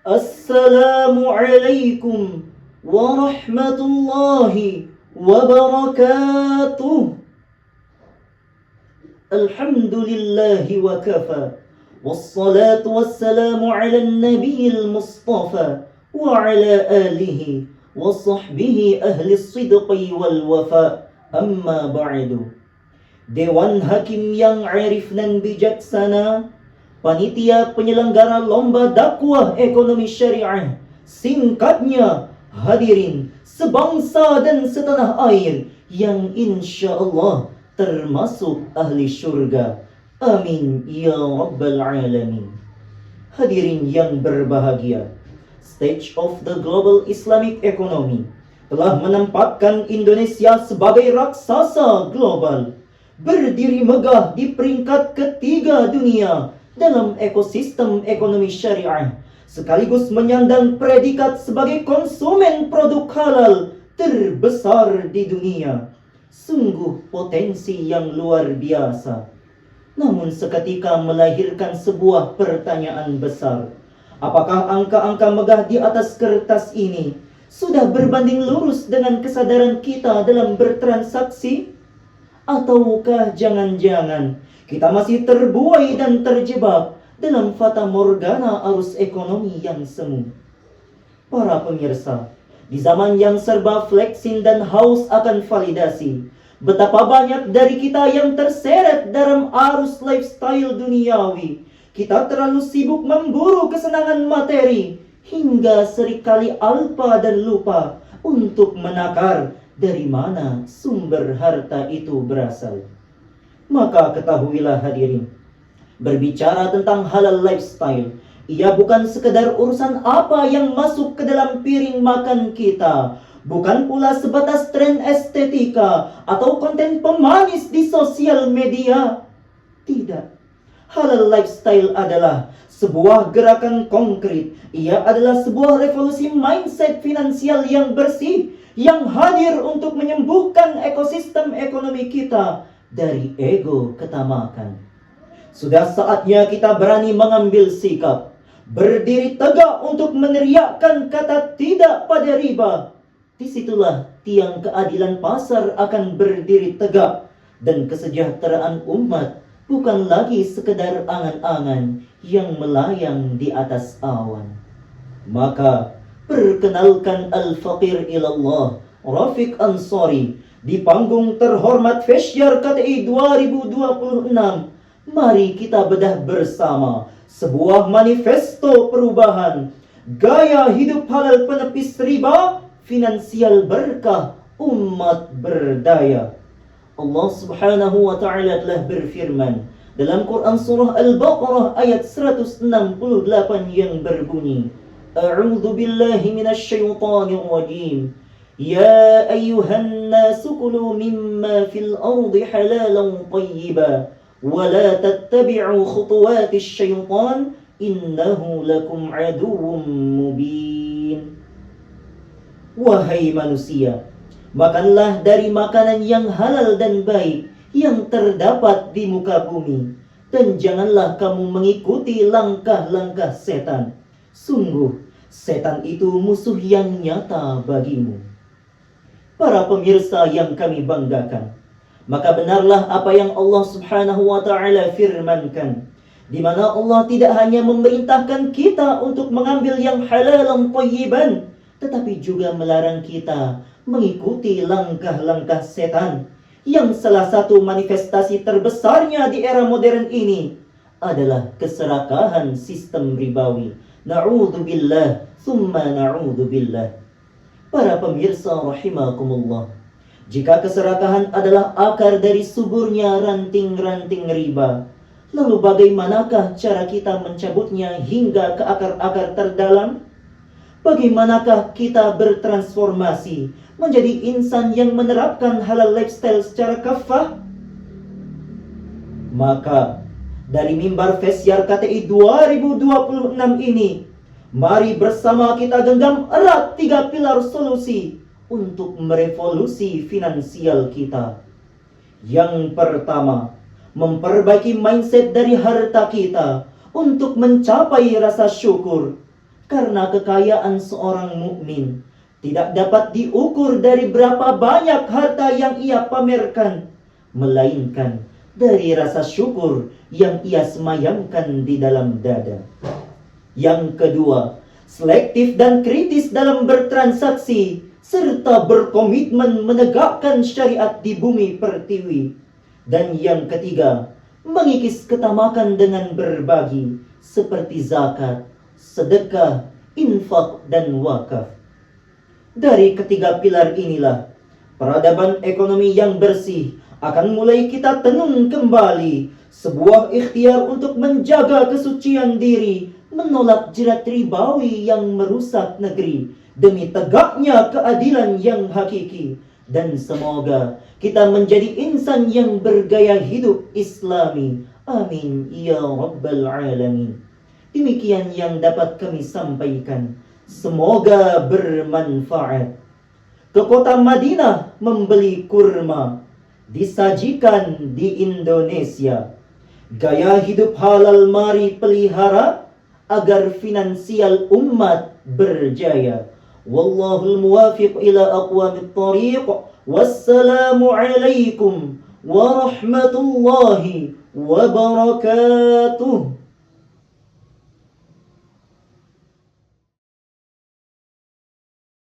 Assalamualaikum warahmatullahi wabarakatuh. Alhamdulillahi wa kafa. Wassalatu wassalamu ala nabiyil mustafa wa ala alihi wa sahbihi ahli sidqi wal wafa. Amma ba'du. Dewan Hakim yang arif dan bijaksana, panitia penyelenggara lomba dakwah ekonomi syariah, singkatnya hadirin sebangsa dan setanah air yang insya Allah termasuk ahli syurga. Amin ya rabbal alamin. Hadirin yang berbahagia, Stage of the Global Islamic Economy telah menempatkan Indonesia sebagai raksasa global, berdiri megah di peringkat ketiga dunia dalam ekosistem ekonomi syariah, sekaligus menyandang predikat sebagai konsumen produk halal terbesar di dunia. Sungguh potensi yang luar biasa. Namun seketika melahirkan sebuah pertanyaan besar. Apakah angka-angka megah di atas kertas ini sudah berbanding lurus dengan kesadaran kita dalam bertransaksi? Ataukah jangan-jangan kita masih terbuai dan terjebak dalam fata morgana arus ekonomi yang semu? Para pemirsa, di zaman yang serba flexing dan haus akan validasi, betapa banyak dari kita yang terseret dalam arus lifestyle duniawi. Kita terlalu sibuk memburu kesenangan materi, hingga seringkali alpa dan lupa untuk menakar dari mana sumber harta itu berasal. Maka ketahuilah hadirin, berbicara tentang halal lifestyle, ia bukan sekedar urusan apa yang masuk ke dalam piring makan kita, bukan pula sebatas tren estetika atau konten pemanis di sosial media. Tidak. Halal lifestyle adalah sebuah gerakan konkret. Ia adalah sebuah revolusi mindset finansial yang bersih, yang hadir untuk menyembuhkan ekosistem ekonomi kita dari ego ketamakan. Sudah saatnya kita berani mengambil sikap, berdiri tegak untuk meneriakkan kata tidak pada riba. Disitulah tiang keadilan pasar akan berdiri tegak, dan kesejahteraan umat bukan lagi sekedar angan-angan yang melayang di atas awan. Maka perkenalkan Al-Faqir Ilallah Rafiq Ansari di panggung terhormat Fesyar KTI 2026. Mari kita bedah bersama sebuah manifesto perubahan, gaya hidup halal penepis riba, finansial berkah, umat berdaya. Allah subhanahu wa ta'ala telah berfirman dalam Quran surah Al-Baqarah ayat 168 yang berbunyi, A'udzu billahi minasyaitonir rajim. Ya ayyuhan nasu kulu mimma fil ardi halalan thayyiban wa la tattabi'u khutuwatis syaitan innahu lakum aduwwum mubin. Wahai manusia, makanlah dari makanan yang halal dan baik yang terdapat di muka bumi, dan janganlah kamu mengikuti langkah-langkah setan. Sungguh, setan itu musuh yang nyata bagimu. Para pemirsa yang kami banggakan, maka benarlah apa yang Allah subhanahu wa ta'ala firmankan, di mana Allah tidak hanya memerintahkan kita untuk mengambil yang halalan thayyiban, tetapi juga melarang kita mengikuti langkah-langkah setan, yang salah satu manifestasi terbesarnya di era modern ini adalah keserakahan sistem ribawi. Na'udzubillah, thumma na'udzubillah. Para pemirsa rahimakumullah, jika keserakahan adalah akar dari suburnya ranting-ranting riba, lalu bagaimanakah cara kita mencabutnya hingga ke akar-akar terdalam? Bagaimanakah kita bertransformasi menjadi insan yang menerapkan halal lifestyle secara kafah? Maka dari mimbar Fesyar KTI 2026 ini, mari bersama kita genggam erat 3 pilar solusi untuk merevolusi finansial kita. Yang pertama, memperbaiki mindset dari harta kita untuk mencapai rasa syukur. karena kekayaan seorang mukmin tidak dapat diukur dari berapa banyak harta yang ia pamerkan, melainkan dari rasa syukur yang ia semayamkan di dalam dada. Yang kedua, selektif dan kritis dalam bertransaksi, serta berkomitmen menegakkan syariat di bumi pertiwi. Dan yang ketiga, mengikis ketamakan dengan berbagi, seperti zakat, sedekah, infak, dan wakaf. Dari ketiga pilar inilah, peradaban ekonomi yang bersih akan mulai kita tenun kembali, sebuah ikhtiar untuk menjaga kesucian diri, menolak jerat ribawi yang merusak negeri, demi tegaknya keadilan yang hakiki. Dan semoga kita menjadi insan yang bergaya hidup Islami. Amin ya rabbal alamin. Demikian yang dapat kami sampaikan. Semoga bermanfaat. Ke kota Madinah membeli kurma, disajikan di Indonesia. Gaya hidup halal mari pelihara, agar finansial umat berjaya. Wallahul muwafiq ila aqwamit thariq. Wassalamu alaikum warahmatullahi wabarakatuh.